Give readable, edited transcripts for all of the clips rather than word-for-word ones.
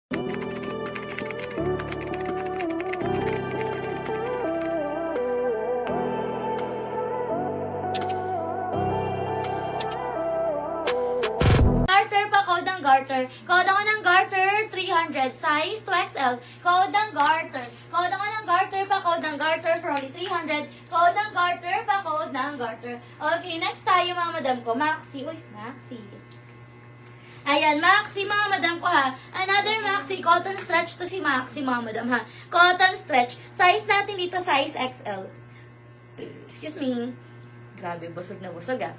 Garter pa, code ng garter. Code ako ng garter, 300, size 2XL. Code ng garter. Code ako ng garter pa, code ng garter for only 300. Code ng garter pa, code ng garter. Okay, next tayo mga madam ko. Maxi. Uy, Maxi. Ayan, Maxi mga madam ko ha. Another Maxi, cotton stretch to si Maxi mga madam ha. Cotton stretch. Size natin dito, size XL. Excuse me. Grabe, busog na busog ah.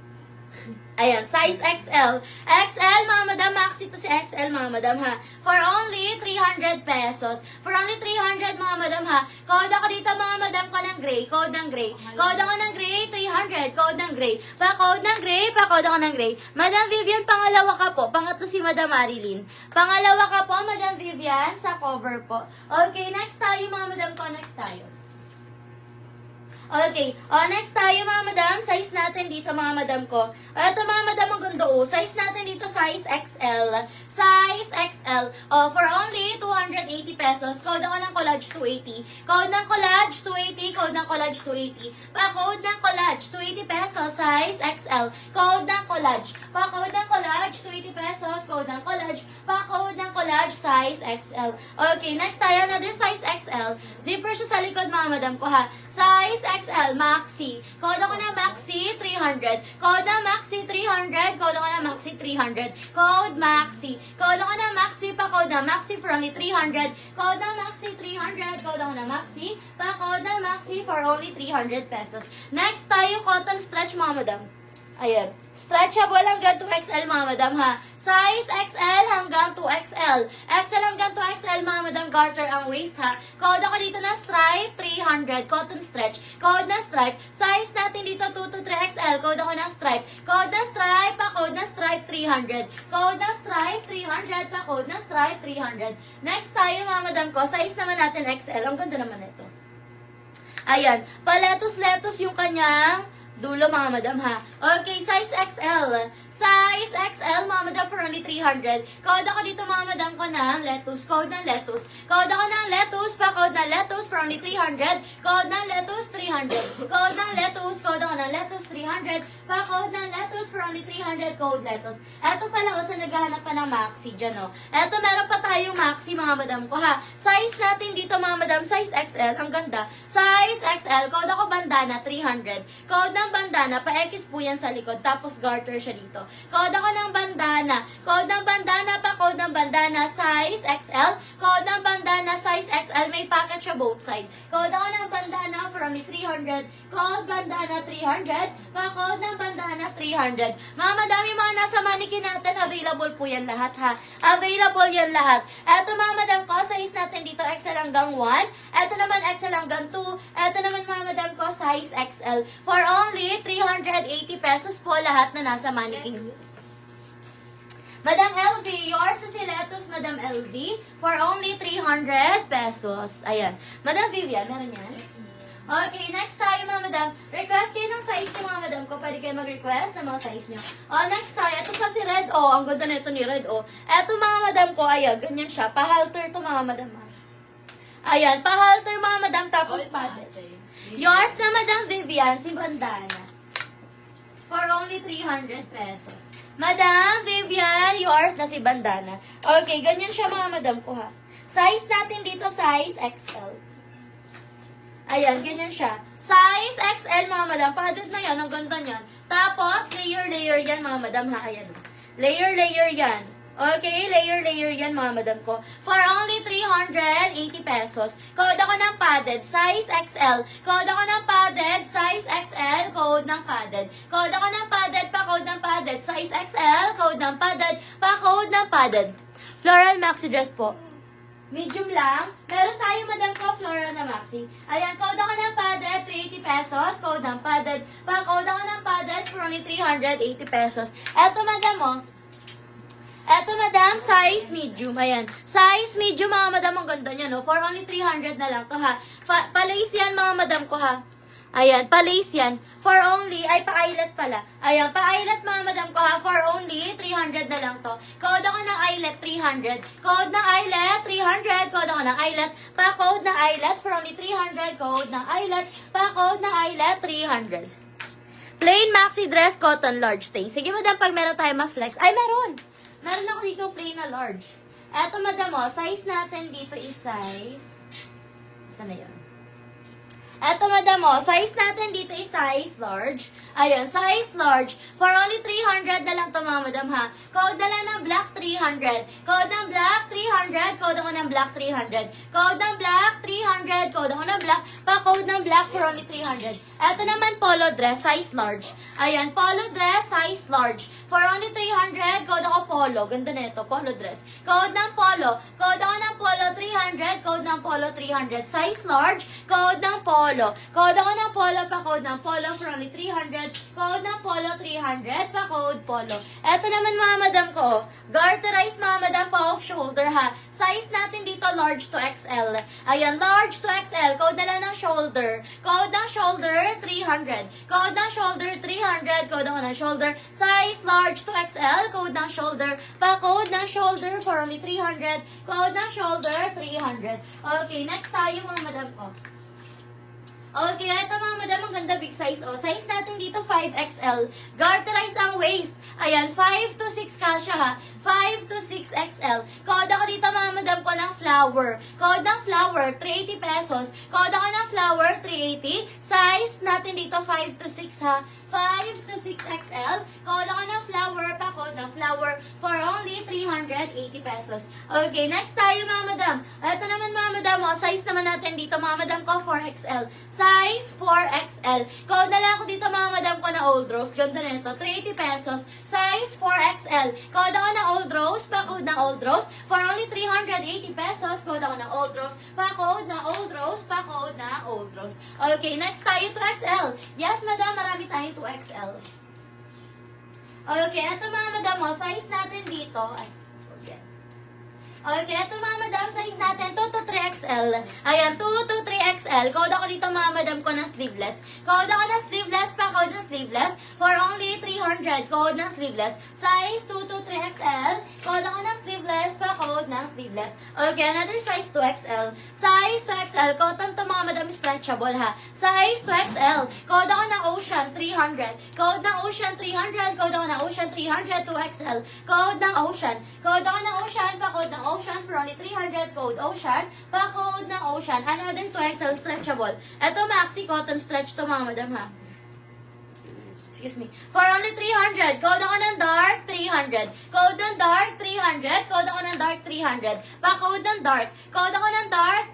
Ayan, size XL. XL, mga madam, Maxi to si XL, mga madam, ha. For only 300 pesos. For only 300, mga madam, ha. Code ako dito, mga madam, ko ng gray. Code ng gray. Code ako ng gray, 300. Code ng gray. Pa-code ng gray, pa-code ako ng gray. Madam Vivian, pangalawa ka po. Pangatlo si Madam Marilyn. Pangalawa ka po, Madam Vivian, sa cover po. Okay, next tayo, mga madam ko. Next tayo. Okay. Next tayo mga madam. Size natin dito mga madam ko. Ito mga madam ang gundo. Size natin dito size XL. Size XL. For only 280 pesos. Code ako ng collage 280. Code ng collage 280. Code ng collage 280. Pa-code ng collage 280 pesos. Size XL. Code ng collage. Pa-code ng collage 280 pesos. Code ng collage. Pa-code ng collage size XL. Okay. Next tayo. Another size XL. Zipper siya sa likod mga madam ko ha. Size XL, Maxi. Code ako na Maxi, 300. Code na Maxi, 300. Code ako na Maxi, 300. Code Maxi. Code ako na Maxi, pa-code na Maxi for only 300. Code na Maxi, 300. Code ako na Maxi, pa-code na Maxi for only 300 pesos. Next tayo, cotton stretch, mga madam. Ayan. Stretchable hanggang 2XL, mga madam, ha. Size XL hanggang 2XL. XL hanggang 2XL, mga madam, garter ang waist, ha. Code ako dito na stripe, 300. Cotton stretch. Code na stripe. Size natin dito, 2 to 3XL. Code ako na stripe. Code na stripe, pa code na stripe, 300. Code na stripe, 300. Pa code na stripe, 300. Next tayo, mga madam ko. Size naman natin XL. Ang ganda naman ito. Ayan. Paletos-letos yung kanyang dulo, mga madam, ha. Okay, size XL. Size XL, mga madam, for only 300. Code ako dito, mga madam ko ng lettuce. Code ng lettuce. Code ako ng lettuce, pa-code ng lettuce for only 300. Code ng lettuce, 300. Code ng lettuce, code ako ng lettuce, 300. Pa-code ng lettuce for only 300. Code lettuce. Eto pala, sa naghahanap pa ng Maxi dyan, no. Eto, meron pa tayong Maxi, mga madam ko, ha. Size natin dito, mga madam, size XL. Ang ganda. Size XL. Code ako bandana, 300. Code ng bandana, pa-X po yan sa likod. Tapos garter siya dito. Code ako ng bandana. Code ng bandana pa, code ng bandana, size XL. Code ng bandana, size XL. May packet siya both side. Code ako ng bandana for only 300. Code bandana, 300. Pa, code ng bandana, 300. Mga madami mga nasa mannequin natin, available po yan lahat, ha. Available yan lahat. Eto, mga madam ko, size natin dito, XL hanggang 1. Eto naman, XL hanggang 2. Eto naman, mga madam ko, size XL. For only 380 pesos po lahat na nasa mannequin. Madam LV, yours na si lettuce, Madam LV, for only 300 pesos. Ayan. Madam Vivian, meron yan? Okay, next tayo, mga madam. Request kayo ng size niyo, mga madam ko. Pwede kayo mag-request ng mga size niyo. Next tayo. Ito pa si Red O. Ang ganda na ito ni Red O. Ito, mga madam ko, ayan, ganyan siya. Pa-halter to, mga madam. Ayan, pa-halter, mga madam, tapos padded. Yours na, Madam Vivian, si bandana. For only 300 pesos. Madam Vivian, yours na si bandana. Okay, ganyan siya, mga madam ko, ha. Size natin dito, size XL. Ayan, ganyan siya. Size XL, mga madam. Padded na yan, ang ganda niyan. Tapos, layer yan, mga madam, ha. Ayan. Layer yan. Okay, layer yan, mga madam ko. For only 380 pesos. Code ako ng padded, size XL. Code ako ng padded, size XL. Code ng padded. Code ako ng padded, pa-code ng padded. Size XL, code ng padded, pa-code ng padded. Floral maxi dress po. Medium lang. Meron tayo, madam ko, floral na maxi. Ayan, code ako ng padded, 380 pesos. Code ng padded. Pa-code ako ng padded for only 380 pesos. Eto, madam, oh. Eto, madam, size medium. Ayan. Size medium, mga madam. Ang ganda niya, no? For only 300 na lang to, ha. Palace yan, mga madam ko, ha. Ayan, palace yan. For only, ay, pa-eyelet pala. Ayan, pa-eyelet, mga madam ko, ha. For only 300 na lang to. Code ako ng eyelet, 300. Code ng eyelet, 300, code ako ng eyelet, pa-code ng eyelet for only 300, code ng eyelet, pa-code ng eyelet, 300. Plain maxi dress, cotton, large thing. Sige, madam, pag meron tayo ma-flex. Ay, meron! Meron ako dito plain na large. Eto, madam, size natin dito is size... Saan na yun? Eto, madam, size natin dito is size large. Ayun, size large. For only 300 na lang to, mga madam, ha. Code na lang ng black 300. Code ng black 300. Code ako ng black 300. Code ng black 300. Code ako ng black. Pa-code ng black for only 300. Eto naman, polo dress, size large. Ayan, polo dress, size large. For only 300, code ako polo. Ganda na ito, polo dress. Code ng polo. Code ako ng polo 300. Code ng polo 300. Size large. Code ng polo. Code ako ng polo, pa-code ng polo for only 300. Code ng polo 300, pa-code polo. Eto naman, mga madam ko, garterize, mga madam, pa-off shoulder, ha. Size natin dito, large to XL. Ayan, large to XL. Code na lang ng shoulder. Code ng shoulder, 300. Code ng shoulder, 300. Code ako ng shoulder. Size large to XL. Code ng shoulder. Pa-code ng shoulder for only 300. Code ng shoulder, 300. Okay, next tayo, mga madam ko. Okay, ito, mga madam, ang ganda, big size. Size natin dito, 5XL. Garterize ang waist. Ayan, 5 to 6 kasha, ha. 5 to 6 XL. Code ako dito, mga madam ko, ng flower. Code ng flower, 380 pesos. Code ako ng flower, 380. Size natin dito, 5 to 6, ha. 5 to 6 XL. Code ako ng flower, pa-code ng flower for only 380 pesos. Okay, next tayo, mga madam. Ito naman, mga madam, size naman natin dito, mga madam ko, 4XL. Size 4XL. Code na lang ako dito, mga madam ko, na old rose. Ganda na ito, 380 pesos. Size 4XL. Code ako na old rose, pa-code ng old rose for only 380 pesos. Code ako ng old rose, pa-code ng old rose, pa-code ng old rose. Okay, next tayo, 2XL. Yes, madam, marami tayong 2XL. Okay, ito, mga madam, size natin dito. Ay, forget. Okay, ito, mga madam, size natin 2 to 3XL. Ayan, 2 to 3XL. Code ako dito, mga madam ko, ng sleeveless. Code ako ng sleeveless, pa code ng sleeveless for only 300. Code ng sleeveless. Size 2 to 3XL. Code ako ng sleeveless, pa code ng sleeveless. Okay, another size 2XL. Size 2XL. Cotton to, mga madam, stretchable, ha. Size 2XL. Code ako ng ocean 300. Code ng ocean 300. Code ako ng ocean 300 2XL. Code ng ocean. Code ako ng ocean, pa code ng ocean for only 300. Code ocean, pa code ng ocean. Another 2XL stretchable. Ito, maxi cotton stretch to, mga madam, ha. Excuse me. For only 300. Code ako ng dark, 300. Code ng dark, 300. Code ako ng dark, 300. Pa-code ng dark. Code ako ng dark,